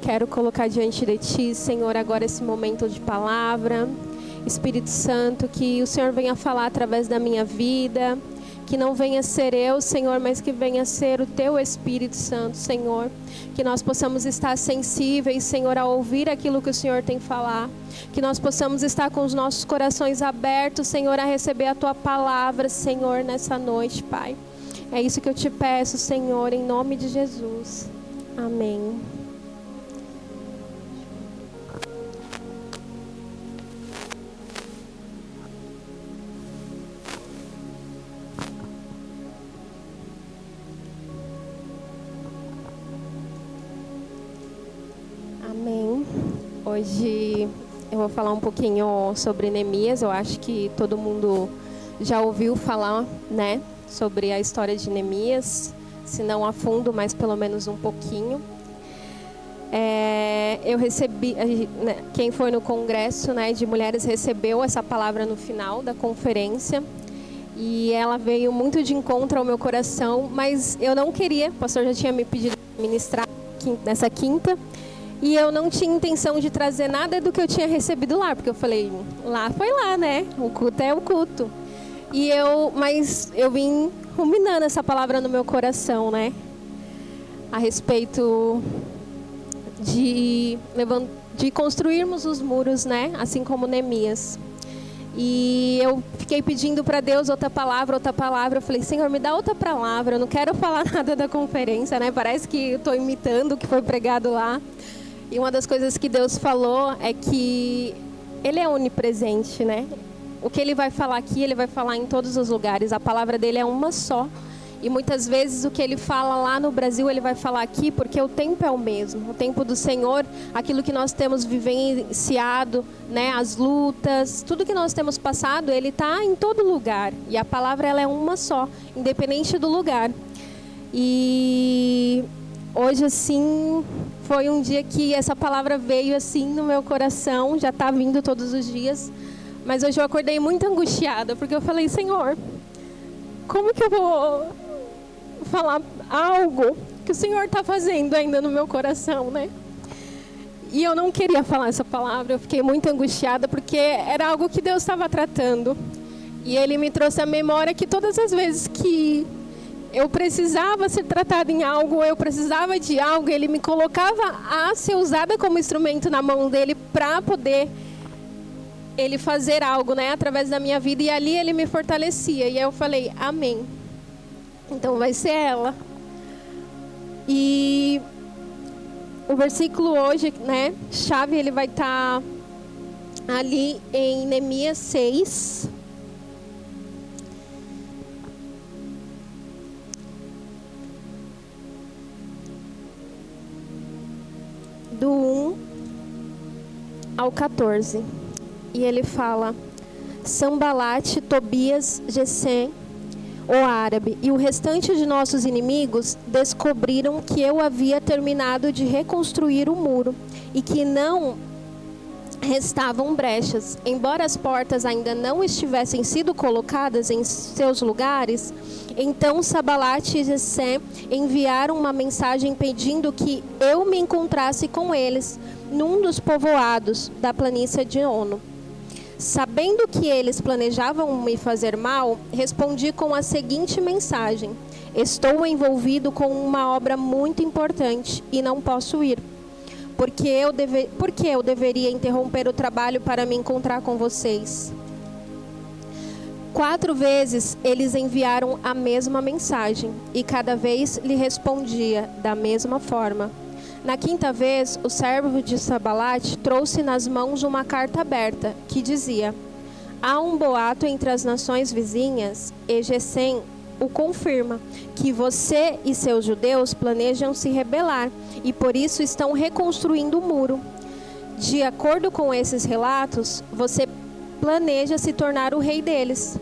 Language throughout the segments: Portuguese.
quero colocar diante de Ti, Senhor, agora esse momento de palavra. Espírito Santo, que o Senhor venha falar através da minha vida, que não venha ser eu, Senhor, mas que venha ser o Teu Espírito Santo, Senhor. Que nós possamos estar sensíveis, Senhor, a ouvir aquilo que o Senhor tem a falar. Que nós possamos estar com os nossos corações abertos, Senhor, a receber a Tua palavra, Senhor, nessa noite, Pai. É isso que eu te peço, Senhor, em nome de Jesus. Amém. Amém. Hoje eu vou falar um pouquinho sobre Neemias. Eu acho que todo mundo já ouviu falar, né, sobre a história de Neemias, se não a fundo, mas pelo menos um pouquinho. Eu recebi, quem foi no congresso, né, de mulheres recebeu essa palavra no final da conferência e ela veio muito de encontro ao meu coração, mas eu não queria, o pastor já tinha me pedido para ministrar nessa quinta e eu não tinha intenção de trazer nada do que eu tinha recebido lá, porque eu falei, lá foi lá, né, o culto é o culto. Mas eu vim ruminando essa palavra no meu coração, né? A respeito de construirmos os muros, né? Assim como Neemias. E eu fiquei pedindo para Deus outra palavra. Eu falei, Senhor, me dá outra palavra. Eu não quero falar nada da conferência, né? Parece que eu estou imitando o que foi pregado lá. E uma das coisas que Deus falou é que Ele é onipresente, né? O que Ele vai falar aqui, Ele vai falar em todos os lugares. A palavra dEle é uma só. E muitas vezes o que Ele fala lá no Brasil, Ele vai falar aqui, porque o tempo é o mesmo. O tempo do Senhor, aquilo que nós temos vivenciado, né, as lutas, tudo que nós temos passado, Ele está em todo lugar. E a palavra ela é uma só, independente do lugar. E hoje, assim, foi um dia que essa palavra veio assim no meu coração, já está vindo todos os dias. Mas hoje eu acordei muito angustiada, porque eu falei, Senhor, como que eu vou falar algo que o Senhor está fazendo ainda no meu coração, né? E eu não queria falar essa palavra, eu fiquei muito angustiada, porque era algo que Deus estava tratando. E Ele me trouxe à memória que todas as vezes que eu precisava ser tratada em algo, eu precisava de algo, Ele me colocava a ser usada como instrumento na mão dEle para poder Ele fazer algo, né, através da minha vida, e ali Ele me fortalecia. E aí eu falei, amém. Então vai ser ela. E o versículo hoje, né, chave, ele vai estar ali em Neemias 6. Do 1 ao 14. E ele fala, Sambalate, Tobias, Gesem, o árabe, e o restante de nossos inimigos descobriram que eu havia terminado de reconstruir o muro e que não restavam brechas. Embora as portas ainda não estivessem sido colocadas em seus lugares, então Sambalate e Gesem enviaram uma mensagem pedindo que eu me encontrasse com eles num dos povoados da planície de Ono. Sabendo que eles planejavam me fazer mal, respondi com a seguinte mensagem: estou envolvido com uma obra muito importante e não posso ir. Por que eu deveria interromper o trabalho para me encontrar com vocês? 4 vezes eles enviaram a mesma mensagem e cada vez lhe respondia da mesma forma. Na 5ª vez, o servo de Sambalate trouxe nas mãos uma carta aberta que dizia: há um boato entre as nações vizinhas, e Gesem o confirma, que você e seus judeus planejam se rebelar e por isso estão reconstruindo o muro. De acordo com esses relatos, você planeja se tornar o rei deles.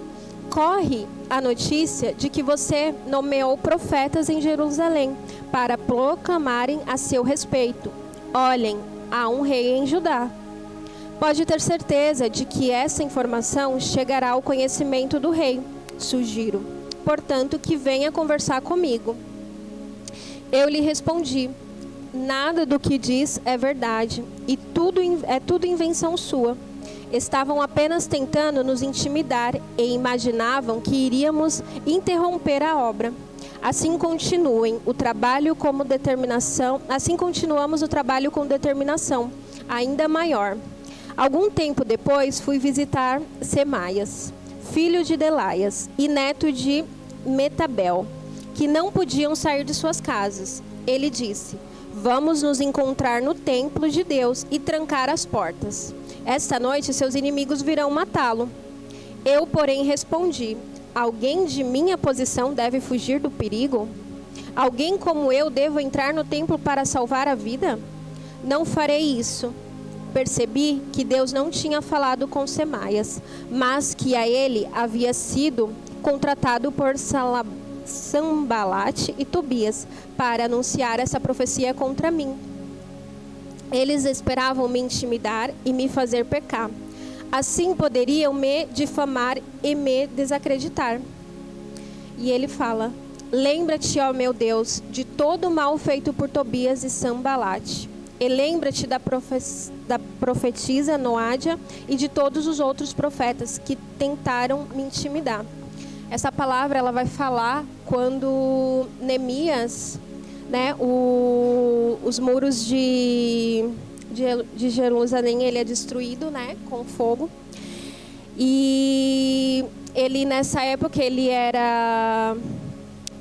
Corre a notícia de que você nomeou profetas em Jerusalém para proclamarem a seu respeito: olhem, há um rei em Judá. Pode ter certeza de que essa informação chegará ao conhecimento do rei. Sugiro, portanto, que venha conversar comigo. Eu lhe respondi: nada do que diz é verdade, e é tudo invenção sua. Estavam apenas tentando nos intimidar e imaginavam que iríamos interromper a obra. Assim continuamos o trabalho com determinação ainda maior. Algum tempo depois fui visitar Semaias, filho de Delaias e neto de Metabel, que não podiam sair de suas casas. Ele disse: vamos nos encontrar no templo de Deus e trancar as portas. Esta noite seus inimigos virão matá-lo. Eu, porém, respondi: alguém de minha posição deve fugir do perigo? Alguém como eu devo entrar no templo para salvar a vida? Não farei isso. Percebi que Deus não tinha falado com Semaias, mas que a ele havia sido contratado por Sanbalate e Tobias para anunciar essa profecia contra mim. Eles esperavam me intimidar e me fazer pecar. Assim poderiam me difamar e me desacreditar. E ele fala: lembra-te, ó meu Deus, de todo o mal feito por Tobias e Sanbalate. E lembra-te da profetisa Noádia e de todos os outros profetas que tentaram me intimidar. Essa palavra ela vai falar quando Neemias, né, os muros de Jerusalém, ele é destruído, né, com fogo. E ele, nessa época, ele era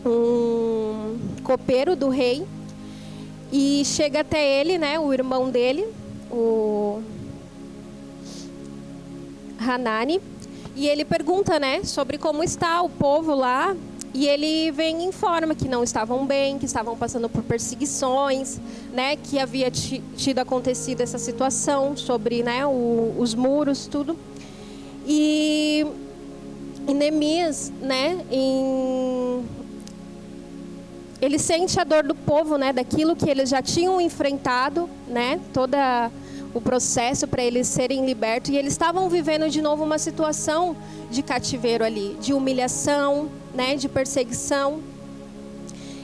um copeiro do rei. E chega até ele, né, o irmão dele, o Hanani, e ele pergunta, né, sobre como está o povo lá. E ele vem e informa que não estavam bem, que estavam passando por perseguições, né, que havia tido acontecido essa situação sobre, né, os muros, tudo. E Neemias, né, ele sente a dor do povo, né, daquilo que eles já tinham enfrentado, né, todo o processo para eles serem libertos. E eles estavam vivendo de novo uma situação de cativeiro ali, de humilhação, né, de perseguição.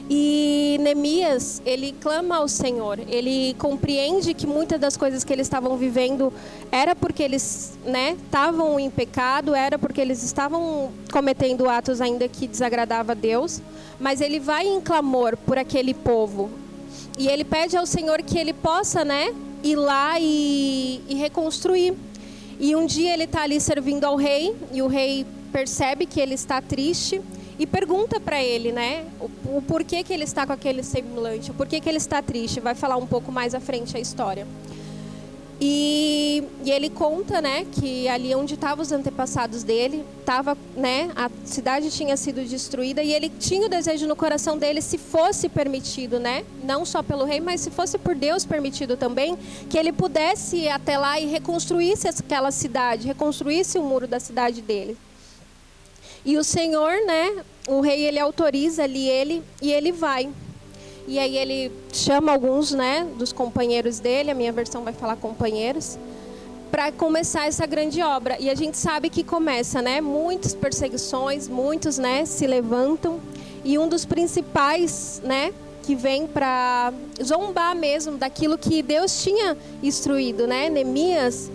E Neemias, ele clama ao Senhor, ele compreende que muitas das coisas que eles estavam vivendo era porque eles, né, estavam em pecado, era porque eles estavam cometendo atos ainda que desagradavam a Deus, mas ele vai em clamor por aquele povo. E ele pede ao Senhor que ele possa, né, ir lá e reconstruir. E um dia ele está ali servindo ao rei, e o rei percebe que ele está triste e pergunta para ele, né, o porquê que ele está com aquele semblante, o porquê que ele está triste. Vai falar um pouco mais à frente a história. E ele conta, né, que ali onde estavam os antepassados dele, tava, né, a cidade tinha sido destruída, e ele tinha o desejo no coração dele, se fosse permitido, né, não só pelo rei, mas se fosse por Deus permitido também, que ele pudesse ir até lá e reconstruísse aquela cidade, reconstruísse o muro da cidade dele. E o Senhor, né, o rei, ele autoriza ali e ele vai. E aí ele chama alguns, né, dos companheiros dele, a minha versão vai falar companheiros, para começar essa grande obra. E a gente sabe que começa, né, muitas perseguições, muitos, né, se levantam. E um dos principais, né, que vem para zombar mesmo daquilo que Deus tinha instruído, né, Neemias,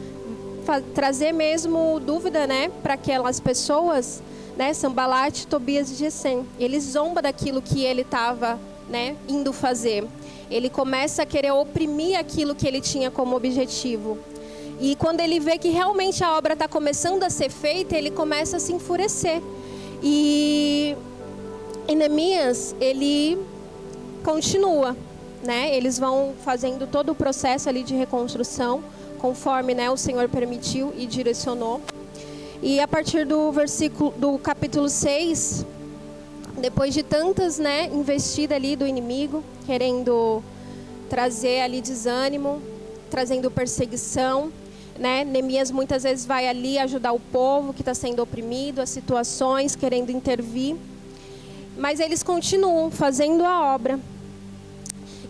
trazer mesmo dúvida, né, para aquelas pessoas, né, Sanbalate, Tobias e Gesem. Ele zomba daquilo que ele estava, né, indo fazer. Ele começa a querer oprimir aquilo que ele tinha como objetivo. E quando ele vê que realmente a obra está começando a ser feita, ele começa a se enfurecer. E Neemias, ele continua, né? Eles vão fazendo todo o processo ali de reconstrução, conforme, né, o Senhor permitiu e direcionou. E a partir do capítulo 6, depois de tantas, né, investidas ali do inimigo, querendo trazer ali desânimo, trazendo perseguição, né, Neemias muitas vezes vai ali ajudar o povo que está sendo oprimido, as situações, querendo intervir. Mas eles continuam fazendo a obra.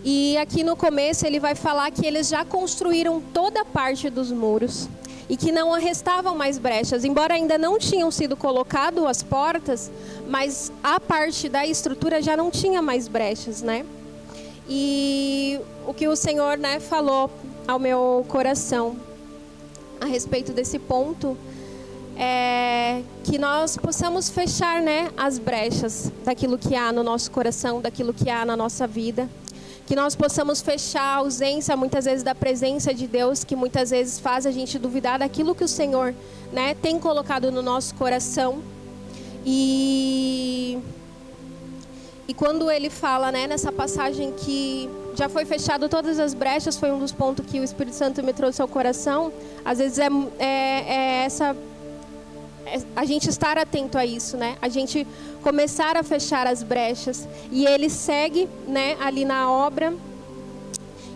E aqui no começo ele vai falar que eles já construíram toda a parte dos muros e que não restavam mais brechas, embora ainda não tinham sido colocadas as portas, mas a parte da estrutura já não tinha mais brechas, né? E o que o Senhor, né, falou ao meu coração a respeito desse ponto é que nós possamos fechar, né, as brechas daquilo que há no nosso coração, daquilo que há na nossa vida. Que nós possamos fechar a ausência, muitas vezes, da presença de Deus, que muitas vezes faz a gente duvidar daquilo que o Senhor, né, tem colocado no nosso coração. E quando ele fala, né, nessa passagem que já foi fechado todas as brechas, foi um dos pontos que o Espírito Santo me trouxe ao coração. Às vezes a gente estar atento a isso, né? A gente começar a fechar as brechas. E ele segue, né, ali na obra.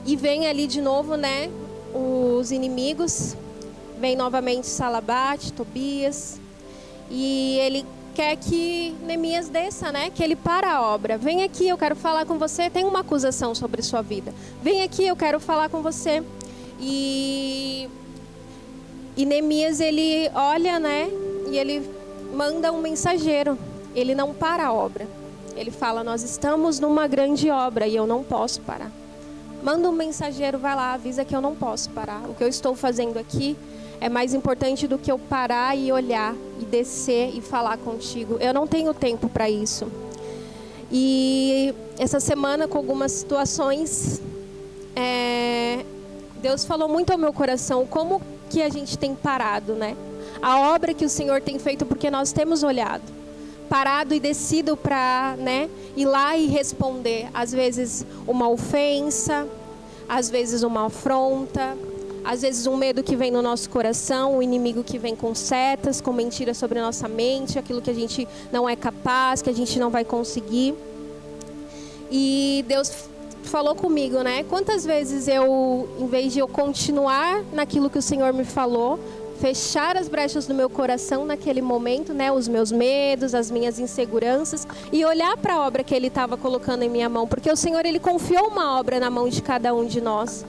E vem ali de novo, né, os inimigos. Vem novamente Salabate, Tobias. E ele quer que Neemias desça, né? Que ele para a obra. Vem aqui, eu quero falar com você. Tem uma acusação sobre sua vida. Vem aqui, eu quero falar com você. E Neemias, ele olha, né? E ele manda um mensageiro. Ele não para a obra. Ele fala, nós estamos numa grande obra e eu não posso parar. Manda um mensageiro, vai lá, avisa que eu não posso parar. O que eu estou fazendo aqui é mais importante do que eu parar e olhar e descer e falar contigo. Eu não tenho tempo para isso. E essa semana, com algumas situações, Deus falou muito ao meu coração como que a gente tem parado, né? A obra que o Senhor tem feito, porque nós temos olhado, parado e descido para, né, ir lá e responder. Às vezes uma ofensa, às vezes uma afronta, às vezes um medo que vem no nosso coração, o inimigo que vem com setas, com mentiras sobre a nossa mente, aquilo que a gente não é capaz, que a gente não vai conseguir. E Deus falou comigo, né? Quantas vezes eu, em vez de eu continuar naquilo que o Senhor me falou, fechar as brechas do meu coração naquele momento, né, os meus medos, as minhas inseguranças, e olhar para a obra que Ele estava colocando em minha mão, porque o Senhor, Ele confiou uma obra na mão de cada um de nós.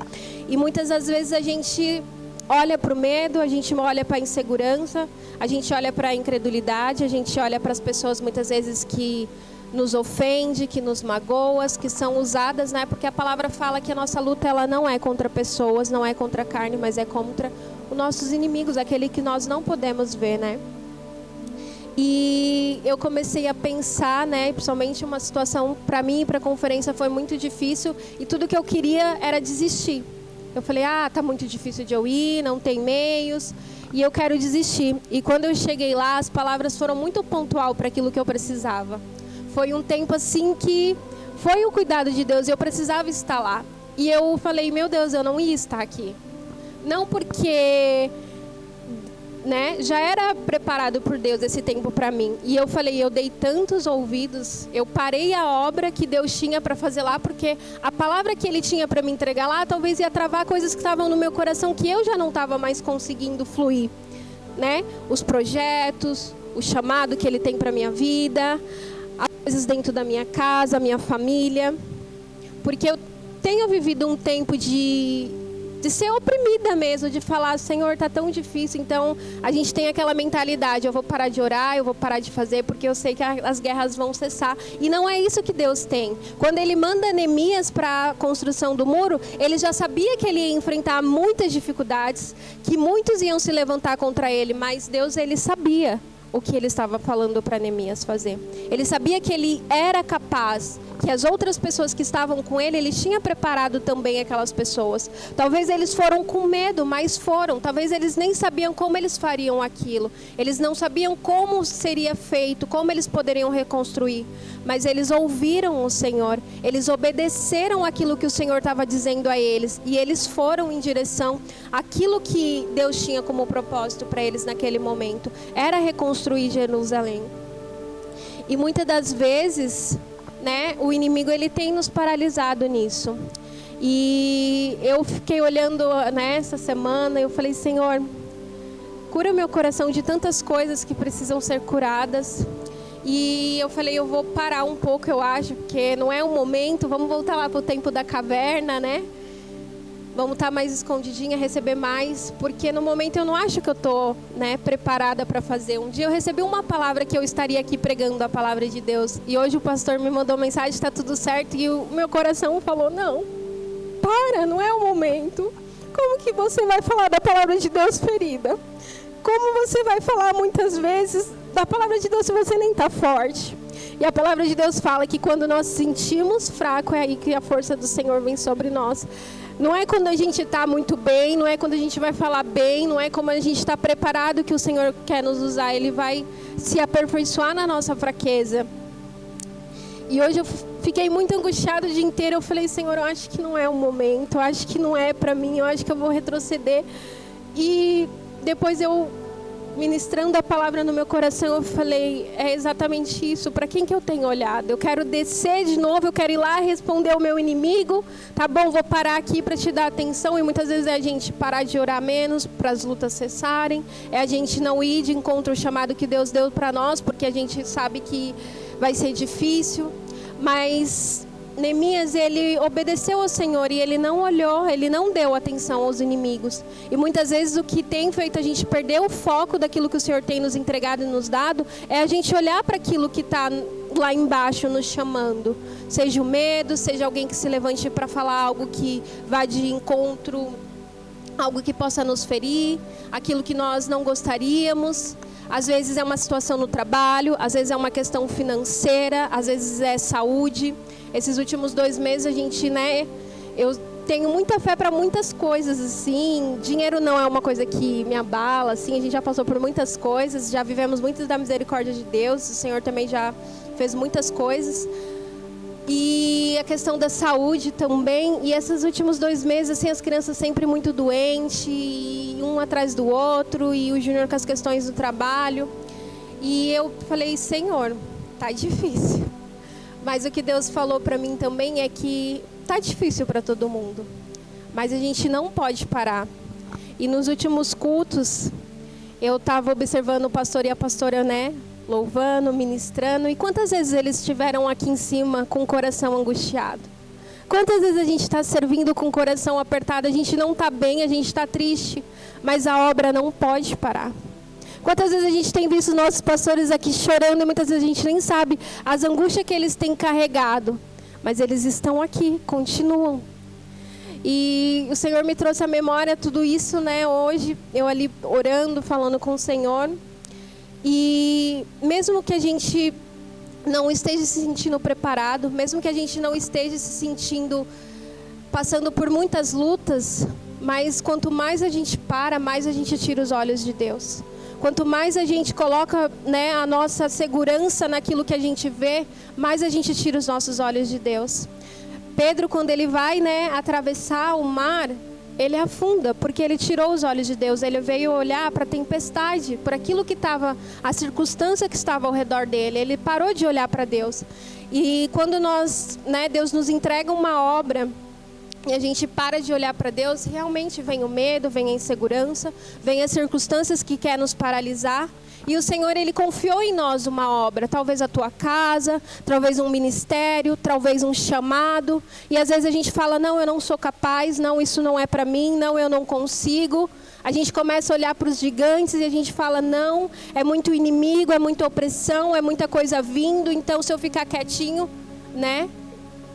E muitas das vezes a gente olha para o medo, a gente olha para a insegurança, a gente olha para a incredulidade, a gente olha para as pessoas muitas vezes que nos ofende, que nos magoa, que são usadas, né? Porque a palavra fala que a nossa luta, ela não é contra pessoas, não é contra a carne, mas é contra os nossos inimigos, aquele que nós não podemos ver, né? E eu comecei a pensar, né? Principalmente uma situação para mim, para a conferência, foi muito difícil e tudo que eu queria era desistir. Eu falei, tá muito difícil de eu ir, não tem meios e eu quero desistir. E quando eu cheguei lá, as palavras foram muito pontual para aquilo que eu precisava. Foi um tempo assim que foi o cuidado de Deus e eu precisava estar lá. E eu falei, meu Deus, eu não ia estar aqui. Não porque, né, já era preparado por Deus esse tempo para mim. E eu falei, eu dei tantos ouvidos, eu parei a obra que Deus tinha para fazer lá, porque a palavra que Ele tinha para me entregar lá, talvez ia travar coisas que estavam no meu coração que eu já não estava mais conseguindo fluir, né? Os projetos, o chamado que Ele tem para minha vida, as coisas dentro da minha casa, minha família, porque eu tenho vivido um tempo de ser oprimida mesmo, de falar, Senhor, tá tão difícil. Então a gente tem aquela mentalidade, eu vou parar de orar, eu vou parar de fazer, porque eu sei que as guerras vão cessar. E não é isso que Deus tem. Quando Ele manda Neemias para a construção do muro, Ele já sabia que ele ia enfrentar muitas dificuldades, que muitos iam se levantar contra ele, mas Deus, Ele sabia o que Ele estava falando para Neemias fazer. Ele sabia que ele era capaz, que as outras pessoas que estavam com ele, Ele tinha preparado também aquelas pessoas. Talvez eles foram com medo, mas foram. Talvez eles nem sabiam como eles fariam aquilo. Eles não sabiam como seria feito, como eles poderiam reconstruir. Mas eles ouviram o Senhor. Eles obedeceram aquilo que o Senhor estava dizendo a eles. E eles foram em direção àquilo que Deus tinha como propósito para eles naquele momento. Era reconstruir Jerusalém. E muitas das vezes, né, o inimigo, ele tem nos paralisado nisso. E eu fiquei olhando, né, essa semana, eu falei, Senhor, cura meu coração de tantas coisas que precisam ser curadas. E eu falei, eu vou parar um pouco, eu acho, porque não é o momento, vamos voltar lá para o tempo da caverna, né? Vamos estar mais escondidinha, receber mais, porque no momento eu não acho que eu estou, né, preparada para fazer. Um dia eu recebi uma palavra que eu estaria aqui pregando a palavra de Deus. E hoje o pastor me mandou mensagem, está tudo certo. E o meu coração falou, não, não é o momento. Como que você vai falar da palavra de Deus ferida? Como você vai falar muitas vezes da palavra de Deus se você nem está forte? E a palavra de Deus fala que quando nós sentimos fraco, é aí que a força do Senhor vem sobre nós. Não é quando a gente está muito bem, não é quando a gente vai falar bem, não é como a gente está preparado que o Senhor quer nos usar. Ele vai se aperfeiçoar na nossa fraqueza. E hoje eu fiquei muito angustiada o dia inteiro. Eu falei, Senhor, eu acho que não é o momento, eu acho que não é para mim, eu acho que eu vou retroceder. E depois eu, ministrando a palavra no meu coração, eu falei, é exatamente isso, para quem que eu tenho olhado? Eu quero descer de novo, eu quero ir lá responder ao meu inimigo, tá bom, vou parar aqui para te dar atenção. E muitas vezes é a gente parar de orar menos, para as lutas cessarem, é a gente não ir de encontro ao chamado que Deus deu para nós, porque a gente sabe que vai ser difícil. Mas Neemias, ele obedeceu ao Senhor e ele não olhou, ele não deu atenção aos inimigos. E muitas vezes o que tem feito a gente perder o foco daquilo que o Senhor tem nos entregado e nos dado, é a gente olhar para aquilo que está lá embaixo nos chamando. Seja o medo, seja alguém que se levante para falar algo que vá de encontro, algo que possa nos ferir, aquilo que nós não gostaríamos. Às vezes é uma situação no trabalho, às vezes é uma questão financeira, às vezes é saúde. Esses últimos 2 meses a gente, né, eu tenho muita fé para muitas coisas, assim. Dinheiro não é uma coisa que me abala, assim. A gente já passou por muitas coisas, já vivemos muitas da misericórdia de Deus. O Senhor também já fez muitas coisas. E a questão da saúde também. E esses últimos 2 meses, assim, as crianças sempre muito doentes, um atrás do outro, e o Júnior com as questões do trabalho. E eu falei, Senhor, tá difícil. Mas o que Deus falou para mim também é que tá difícil para todo mundo, mas a gente não pode parar. E nos últimos cultos, eu estava observando o pastor e a pastora, né, louvando, ministrando. E quantas vezes eles estiveram aqui em cima com o coração angustiado? Quantas vezes a gente está servindo com o coração apertado, a gente não está bem, a gente está triste, mas a obra não pode parar. Quantas vezes a gente tem visto nossos pastores aqui chorando e muitas vezes a gente nem sabe as angústias que eles têm carregado. Mas eles estão aqui, continuam. E o Senhor me trouxe à memória tudo isso, né, hoje. Eu ali orando, falando com o Senhor. E mesmo que a gente não esteja se sentindo preparado, mesmo que a gente não esteja se sentindo, passando por muitas lutas, mas quanto mais a gente para, mais a gente tira os olhos de Deus. Quanto mais a gente coloca, né, a nossa segurança naquilo que a gente vê, mais a gente tira os nossos olhos de Deus. Pedro, quando ele vai, né, atravessar o mar, ele afunda, porque ele tirou os olhos de Deus. Ele veio olhar para a tempestade, para aquilo que estava, a circunstância que estava ao redor dele. Ele parou de olhar para Deus. E quando nós, né, Deus nos entrega uma obra, e a gente para de olhar para Deus, realmente vem o medo, vem a insegurança, vem as circunstâncias que querem nos paralisar. E o Senhor, Ele confiou em nós uma obra, talvez a tua casa, talvez um ministério, talvez um chamado. E às vezes a gente fala, não, eu não sou capaz, não, isso não é para mim, não, eu não consigo. A gente começa a olhar para os gigantes e a gente fala, não, é muito inimigo, é muita opressão, é muita coisa vindo, então se eu ficar quietinho, né,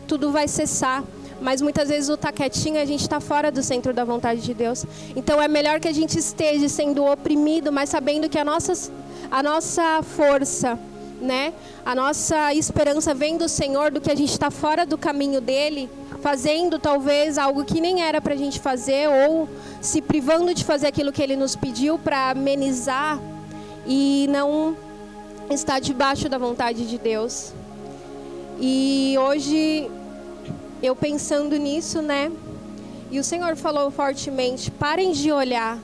tudo vai cessar. Mas muitas vezes o estar quietinho, a gente está fora do centro da vontade de Deus. Então é melhor que a gente esteja sendo oprimido, mas sabendo que a nossa força, né, a nossa esperança vem do Senhor, do que a gente está fora do caminho dEle, fazendo talvez algo que nem era para a gente fazer, ou se privando de fazer aquilo que Ele nos pediu para amenizar e não estar debaixo da vontade de Deus. E hoje, eu pensando nisso, né? E o Senhor falou fortemente, parem de olhar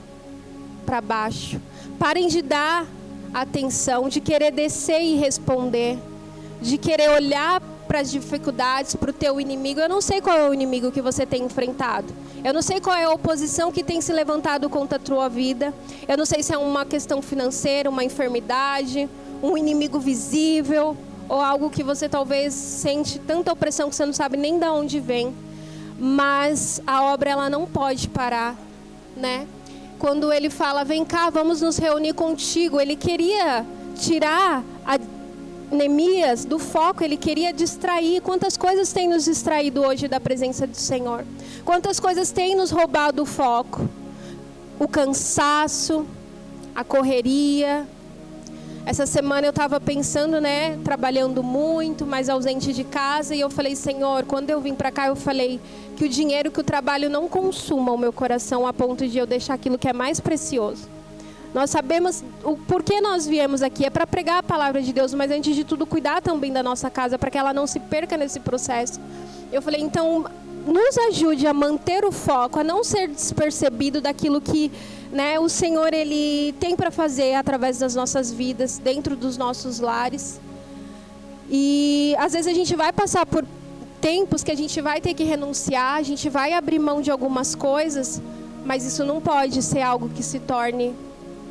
para baixo. Parem de dar atenção, de querer descer e responder. De querer olhar para as dificuldades, para o teu inimigo. Eu não sei qual é o inimigo que você tem enfrentado. Eu não sei qual é a oposição que tem se levantado contra a tua vida. Eu não sei se é uma questão financeira, uma enfermidade, um inimigo visível, ou algo que você talvez sente tanta opressão que você não sabe nem de onde vem. mas a obra ela não pode parar, né? Quando ele fala, vem cá, vamos nos reunir contigo, ele queria tirar Neemias do foco, ele queria distrair. Quantas coisas tem nos distraído hoje da presença do Senhor? Quantas coisas tem nos roubado o foco? O cansaço, a correria. Essa semana eu estava pensando, né, trabalhando muito, mas ausente de casa, e eu falei, Senhor, quando eu vim para cá, eu falei que o dinheiro, que o trabalho não consuma o meu coração a ponto de eu deixar aquilo que é mais precioso. Nós sabemos o porquê nós viemos aqui, é para pregar a palavra de Deus, mas antes de tudo cuidar também da nossa casa, para que ela não se perca nesse processo. Eu falei, então, nos ajude a manter o foco, a não ser despercebido daquilo que, né, o Senhor ele tem para fazer através das nossas vidas, dentro dos nossos lares. E às vezes a gente vai passar por tempos que a gente vai ter que renunciar, a gente vai abrir mão de algumas coisas, mas isso não pode ser algo que se torne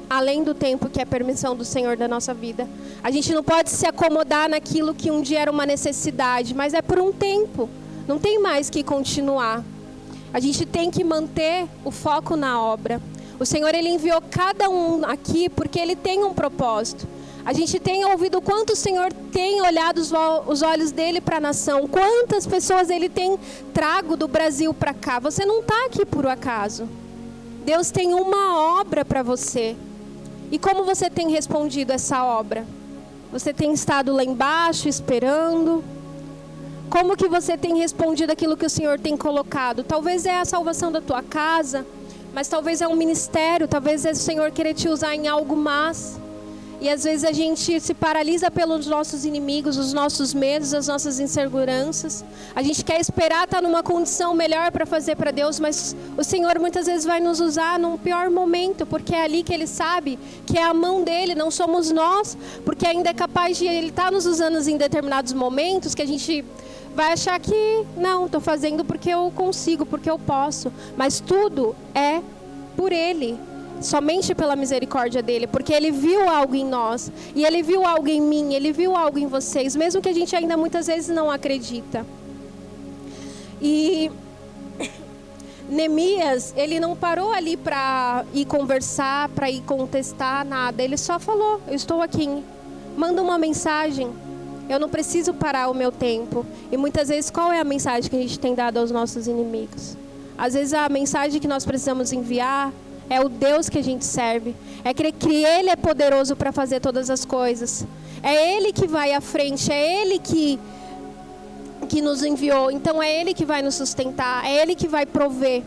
além do tempo que é permissão do Senhor da nossa vida. A gente não pode se acomodar naquilo que um dia era uma necessidade, mas é por um tempo, não tem mais que continuar. A gente tem que manter o foco na obra. O Senhor ele enviou cada um aqui porque ele tem um propósito. A gente tem ouvido quanto o Senhor tem olhado os olhos dele para a nação, quantas pessoas ele tem trago do Brasil para cá. Você não está aqui por acaso. Deus tem uma obra para você. E como você tem respondido essa obra? Você tem estado lá embaixo esperando? Como que você tem respondido aquilo que o Senhor tem colocado? Talvez é a salvação da tua casa, mas talvez é um ministério, talvez é o Senhor querer te usar em algo mais. E às vezes a gente se paralisa pelos nossos inimigos, os nossos medos, as nossas inseguranças. A gente quer esperar estar numa condição melhor para fazer para Deus, mas o Senhor muitas vezes vai nos usar num pior momento, porque é ali que Ele sabe que é a mão dEle, não somos nós, porque ainda é capaz de Ele estar nos usando em determinados momentos que a gente vai achar que não, estou fazendo porque eu consigo, porque eu posso, mas tudo é por Ele. Somente pela misericórdia dEle, porque Ele viu algo em nós, e Ele viu algo em mim, Ele viu algo em vocês, mesmo que a gente ainda muitas vezes não acredita. E Neemias, ele não parou ali para ir conversar, para ir contestar nada, ele só falou, eu estou aqui, manda uma mensagem, eu não preciso parar o meu tempo. E muitas vezes qual é a mensagem que a gente tem dado aos nossos inimigos? Às vezes a mensagem que nós precisamos enviar é o Deus que a gente serve. É crer que Ele é poderoso para fazer todas as coisas. É Ele que vai à frente. É Ele que nos enviou. Então é Ele que vai nos sustentar. É Ele que vai prover.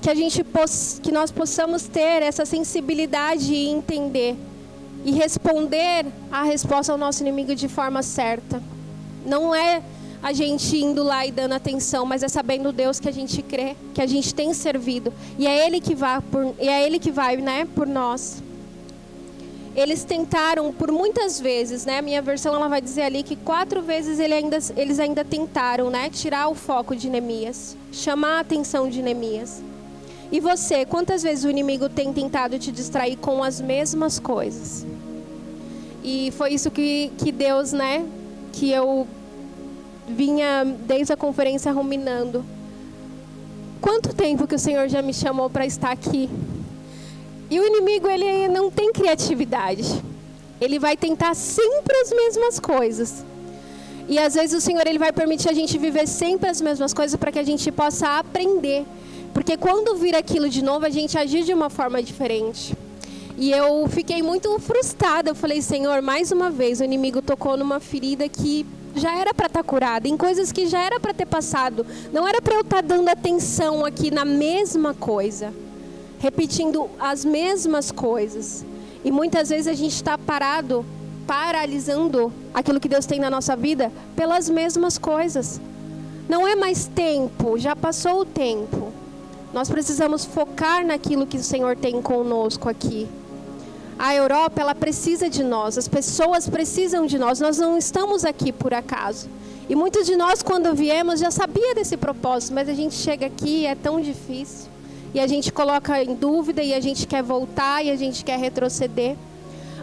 Que nós possamos ter essa sensibilidade e entender. E responder a resposta ao nosso inimigo de forma certa. Não é a gente indo lá e dando atenção, mas é sabendo Deus que a gente crê, que a gente tem servido, e é Ele que vai, né, por nós. Eles tentaram por muitas vezes, né? A minha versão ela vai dizer ali que 4 vezes eles ainda tentaram, né, tirar o foco de Neemias, chamar a atenção de Neemias. E você, quantas vezes o inimigo tem tentado te distrair com as mesmas coisas? E foi isso que Deus, né, que eu vinha desde a conferência ruminando. Quanto tempo que o Senhor já me chamou para estar aqui? E o inimigo, ele não tem criatividade. Ele vai tentar sempre as mesmas coisas. E às vezes o Senhor ele vai permitir a gente viver sempre as mesmas coisas para que a gente possa aprender. Porque quando vir aquilo de novo, a gente agir de uma forma diferente. E eu fiquei muito frustrada. Eu falei, Senhor, mais uma vez o inimigo tocou numa ferida que já era para estar curada, em coisas que já era para ter passado. Não era para eu estar dando atenção aqui na mesma coisa, repetindo as mesmas coisas. E muitas vezes a gente está paralisando aquilo que Deus tem na nossa vida pelas mesmas coisas. Não é mais tempo, já passou o tempo. Nós precisamos focar naquilo que o Senhor tem conosco aqui. A Europa, ela precisa de nós, as pessoas precisam de nós não estamos aqui por acaso. E muitos de nós, quando viemos, já sabia desse propósito, mas a gente chega aqui e é tão difícil. E a gente coloca em dúvida, e a gente quer voltar, e a gente quer retroceder.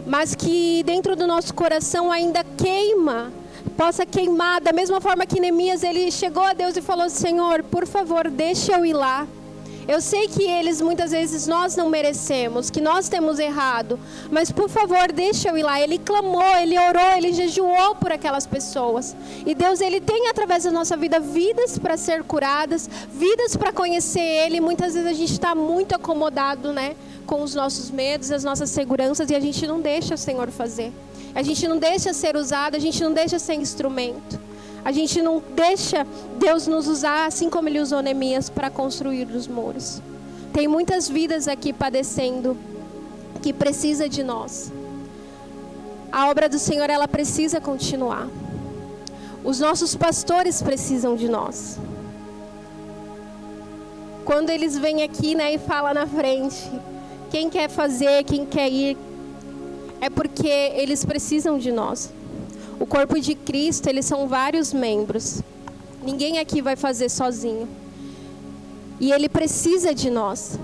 Mas que dentro do nosso coração ainda queima possa queimar, da mesma forma que Neemias, ele chegou a Deus e falou: Senhor, por favor, deixa eu ir lá. Eu sei que eles, muitas vezes, nós não merecemos, que nós temos errado, mas por favor, deixa eu ir lá. Ele clamou, ele orou, ele jejuou por aquelas pessoas. E Deus, ele tem através da nossa vida, vidas para ser curadas, vidas para conhecer Ele. Muitas vezes a gente está muito acomodado, né, com os nossos medos, as nossas seguranças, e a gente não deixa o Senhor fazer. A gente não deixa ser usado, a gente não deixa ser instrumento. A gente não deixa Deus nos usar assim como Ele usou Neemias para construir os muros. Tem muitas vidas aqui padecendo que precisa de nós. A obra do Senhor, ela precisa continuar. Os nossos pastores precisam de nós. Quando eles vêm aqui, né, e falam na frente, quem quer fazer, quem quer ir, é porque eles precisam de nós. O corpo de Cristo, eles são vários membros. Ninguém aqui vai fazer sozinho. E Ele precisa de nós.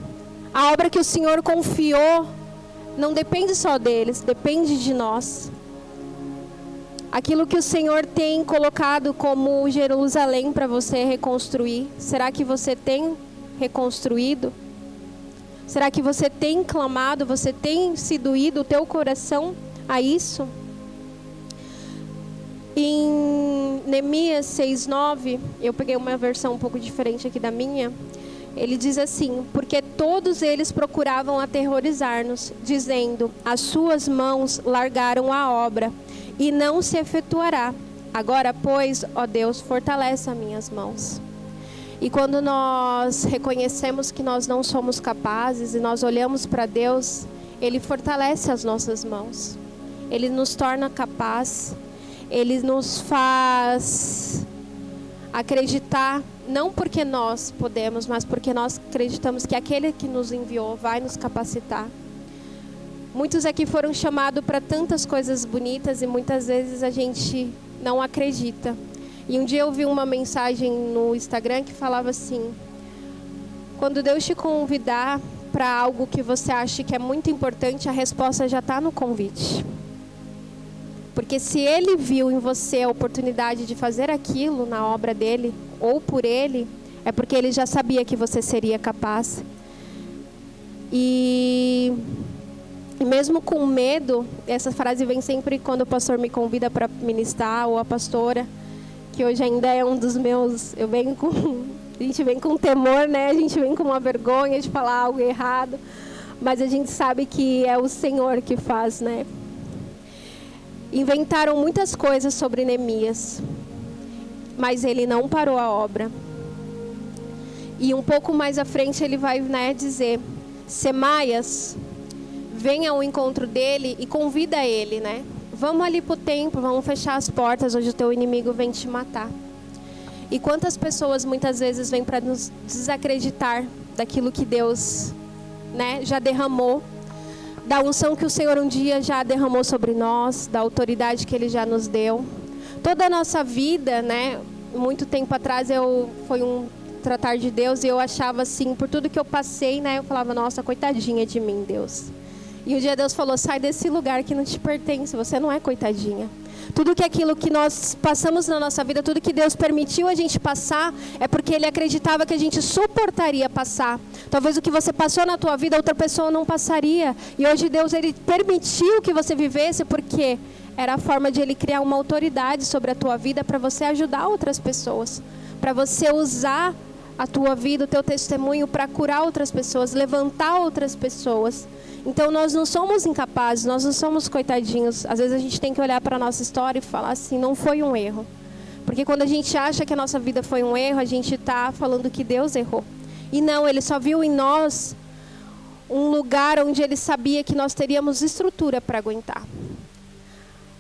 A obra que o Senhor confiou não depende só deles, depende de nós. Aquilo que o Senhor tem colocado como Jerusalém para você reconstruir, será que você tem reconstruído? Será que você tem clamado, você tem sido ido o teu coração a isso? Em Neemias 6:9, eu peguei uma versão um pouco diferente aqui da minha. Ele diz assim: porque todos eles procuravam aterrorizar-nos, dizendo: as suas mãos largaram a obra, e não se efetuará. Agora, pois, ó Deus, fortalece as minhas mãos. E quando nós reconhecemos que nós não somos capazes, e nós olhamos para Deus, Ele fortalece as nossas mãos. Ele nos torna capazes. Ele nos faz acreditar, não porque nós podemos, mas porque nós acreditamos que aquele que nos enviou vai nos capacitar. Muitos aqui foram chamados para tantas coisas bonitas e muitas vezes a gente não acredita. E um dia eu vi uma mensagem no Instagram que falava assim: quando Deus te convidar para algo que você acha que é muito importante, a resposta já está no convite. Porque se Ele viu em você a oportunidade de fazer aquilo na obra dEle, ou por Ele, é porque Ele já sabia que você seria capaz. E mesmo com medo, essa frase vem sempre quando o pastor me convida para ministrar, ou a pastora, que hoje ainda é um dos meus... A gente vem com temor, né? A gente vem com uma vergonha de falar algo errado, mas a gente sabe que é o Senhor que faz, né? Inventaram muitas coisas sobre Neemias, mas ele não parou a obra. E um pouco mais à frente ele vai, né, dizer: Semaias, venha ao encontro dele e convida ele, né? Vamos ali para o templo, vamos fechar as portas, hoje o teu inimigo vem te matar. E quantas pessoas muitas vezes vêm para nos desacreditar daquilo que Deus, né, já derramou, da unção que o Senhor um dia já derramou sobre nós, da autoridade que Ele já nos deu. Toda a nossa vida, né, muito tempo atrás foi um tratar de Deus e eu achava assim, por tudo que eu passei, né, eu falava: nossa, coitadinha de mim, Deus. E um dia Deus falou: sai desse lugar que não te pertence, você não é coitadinha. Tudo que aquilo que nós passamos na nossa vida, tudo que Deus permitiu a gente passar, é porque Ele acreditava que a gente suportaria passar. Talvez o que você passou na tua vida, outra pessoa não passaria. E hoje Deus, Ele permitiu que você vivesse porque era a forma de Ele criar uma autoridade sobre a tua vida para você ajudar outras pessoas. Para você usar a tua vida, o teu testemunho para curar outras pessoas, levantar outras pessoas. Então nós não somos incapazes, nós não somos coitadinhos. Às vezes a gente tem que olhar para a nossa história e falar assim: não foi um erro. Porque quando a gente acha que a nossa vida foi um erro, a gente está falando que Deus errou. E não, Ele só viu em nós um lugar onde Ele sabia que nós teríamos estrutura para aguentar.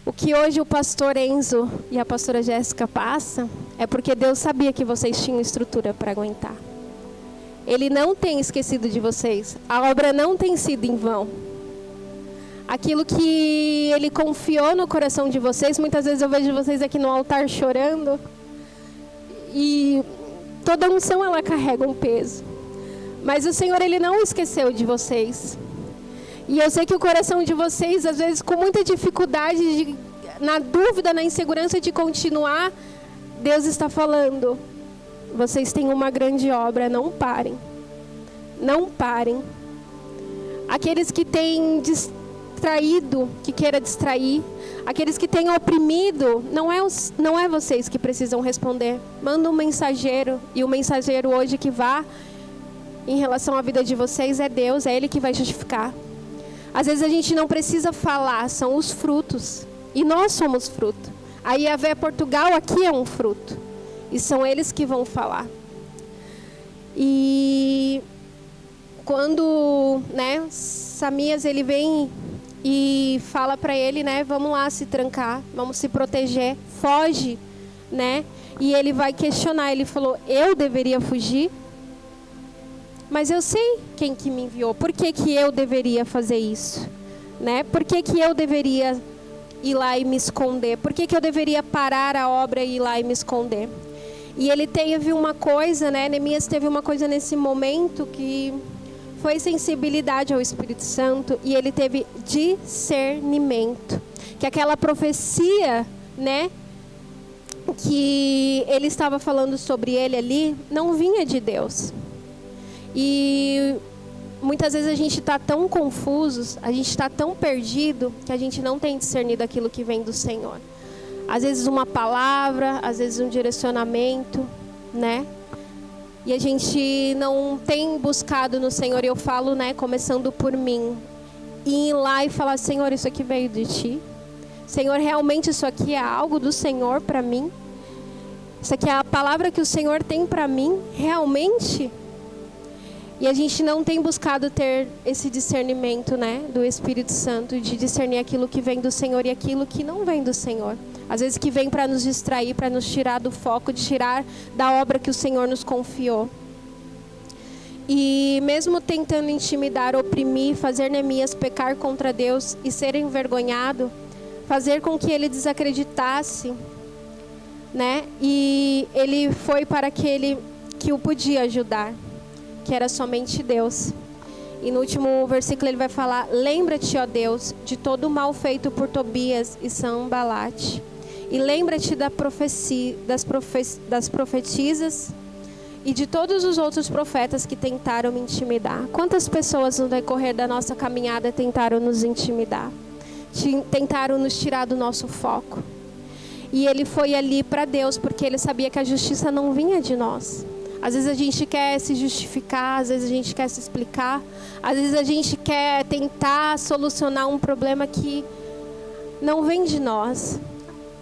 O que hoje o pastor Enzo e a pastora Jéssica passam é porque Deus sabia que vocês tinham estrutura para aguentar. Ele não tem esquecido de vocês. A obra não tem sido em vão. Aquilo que Ele confiou no coração de vocês, muitas vezes eu vejo vocês aqui no altar chorando. E toda unção ela carrega um peso. Mas o Senhor, Ele não esqueceu de vocês. E eu sei que o coração de vocês, às vezes com muita dificuldade, na dúvida, na insegurança de continuar, Deus está falando: vocês têm uma grande obra, não parem. Não parem. Aqueles que têm distraído, que queira distrair, aqueles que têm oprimido, não é vocês que precisam responder. Manda um mensageiro, e o mensageiro hoje que vá em relação à vida de vocês é Deus, é Ele que vai justificar. Às vezes a gente não precisa falar, são os frutos. E nós somos fruto. A IAV Portugal aqui é um fruto. E são eles que vão falar. E quando, né, Samias, ele vem e fala para ele, né, vamos lá se trancar, vamos se proteger, foge, né? E ele vai questionar, ele falou: eu deveria fugir? Mas eu sei quem que me enviou. Por que que eu deveria fazer isso? Né? Por que que eu deveria ir lá e me esconder? Por que que eu deveria parar a obra e ir lá e me esconder? E ele teve uma coisa, né? Neemias teve uma coisa nesse momento que foi sensibilidade ao Espírito Santo, e ele teve discernimento. Que aquela profecia, né, que ele estava falando sobre ele ali, não vinha de Deus. E muitas vezes a gente está tão confuso, a gente está tão perdido, que a gente não tem discernido aquilo que vem do Senhor. Às vezes uma palavra, às vezes um direcionamento, né? E a gente não tem buscado no Senhor, e eu falo, né, começando por mim, e ir lá e falar: Senhor, isso aqui veio de Ti? Senhor, realmente isso aqui é algo do Senhor para mim? Isso aqui é a palavra que o Senhor tem para mim, realmente? E a gente não tem buscado ter esse discernimento, né, do Espírito Santo, de discernir aquilo que vem do Senhor e aquilo que não vem do Senhor. Às vezes que vem para nos distrair, para nos tirar do foco, de tirar da obra que o Senhor nos confiou. E mesmo tentando intimidar, oprimir, fazer Neemias pecar contra Deus e ser envergonhado, fazer com que ele desacreditasse, né? E ele foi para aquele que o podia ajudar, que era somente Deus. E no último versículo ele vai falar: lembra-te, ó Deus, de todo o mal feito por Tobias e Sanbalate. E lembra-te das profetisas e de todos os outros profetas que tentaram me intimidar. Quantas pessoas no decorrer da nossa caminhada tentaram nos intimidar? Tentaram nos tirar do nosso foco. E ele foi ali para Deus, porque ele sabia que a justiça não vinha de nós. Às vezes a gente quer se justificar, às vezes a gente quer se explicar, às vezes a gente quer tentar solucionar um problema que não vem de nós,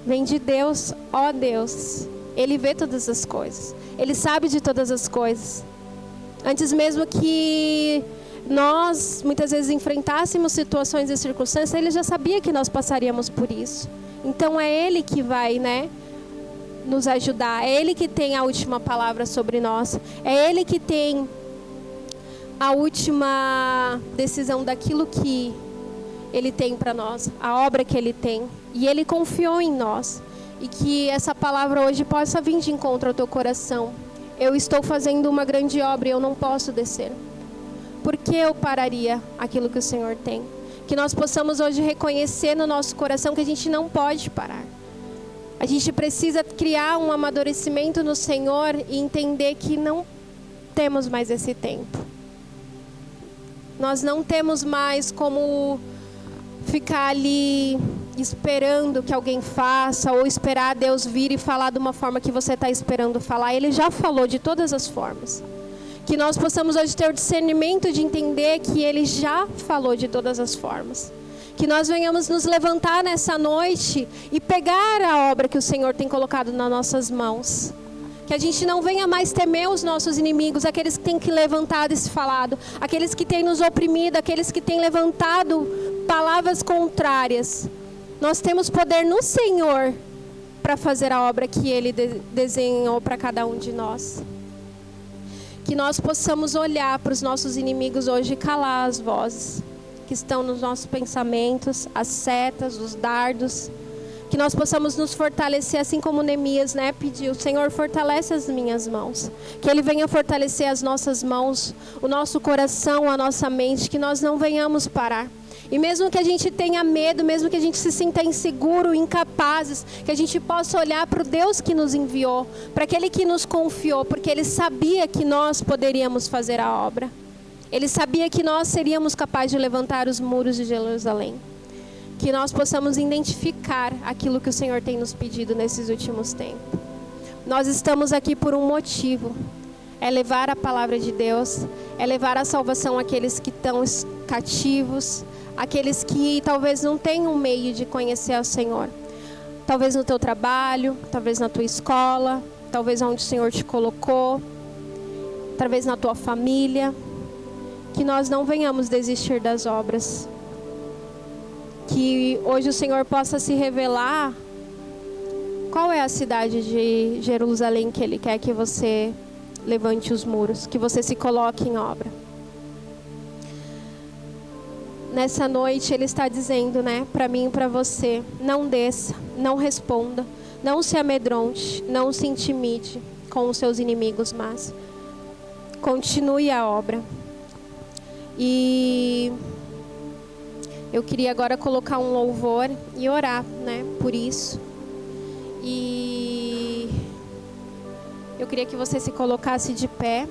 vem de Deus. Ó Deus, Ele vê todas as coisas, Ele sabe de todas as coisas. Antes mesmo que nós muitas vezes enfrentássemos situações e circunstâncias, Ele já sabia que nós passaríamos por isso. Então é Ele que vai, né, nos ajudar. É Ele que tem a última palavra sobre nós. É Ele que tem a última decisão daquilo que Ele tem para nós, a obra que Ele tem. E Ele confiou em nós. E que essa palavra hoje possa vir de encontro ao teu coração. Eu estou fazendo uma grande obra e eu não posso descer. Por que eu pararia aquilo que o Senhor tem? Que nós possamos hoje reconhecer no nosso coração que a gente não pode parar. A gente precisa criar um amadurecimento no Senhor e entender que não temos mais esse tempo. Nós não temos mais como ficar ali esperando que alguém faça, ou esperar Deus vir e falar de uma forma que você está esperando falar. Ele já falou de todas as formas. Que nós possamos hoje ter o discernimento de entender que Ele já falou de todas as formas. Que nós venhamos nos levantar nessa noite e pegar a obra que o Senhor tem colocado nas nossas mãos. Que a gente não venha mais temer os nossos inimigos, aqueles que têm que levantar esse falado, aqueles que têm nos oprimido, aqueles que têm levantado palavras contrárias. Nós temos poder no Senhor para fazer a obra que Ele desenhou para cada um de nós. Que nós possamos olhar para os nossos inimigos hoje e calar as vozes que estão nos nossos pensamentos, as setas, os dardos. Que nós possamos nos fortalecer, assim como Neemias, né, pediu: Senhor, fortalece as minhas mãos. Que Ele venha fortalecer as nossas mãos, o nosso coração, a nossa mente, que nós não venhamos parar. E mesmo que a gente tenha medo, mesmo que a gente se sinta inseguro, incapazes, que a gente possa olhar para o Deus que nos enviou, para aquele que nos confiou, porque Ele sabia que nós poderíamos fazer a obra. Ele sabia que nós seríamos capazes de levantar os muros de Jerusalém. Que nós possamos identificar aquilo que o Senhor tem nos pedido nesses últimos tempos. Nós estamos aqui por um motivo. É levar a palavra de Deus, é levar a salvação àqueles que estão cativos, aqueles que talvez não tenham meio de conhecer o Senhor. Talvez no teu trabalho, talvez na tua escola, talvez onde o Senhor te colocou, talvez na tua família. Que nós não venhamos desistir das obras. Que hoje o Senhor possa se revelar qual é a cidade de Jerusalém que Ele quer que você levante os muros, que você se coloque em obra. Nessa noite Ele está dizendo, para mim e para você, não desça, não responda, não se amedronte, não se intimide com os seus inimigos, mas continue a obra. E eu queria agora colocar um louvor e orar, por isso. E eu queria que você se colocasse de pé.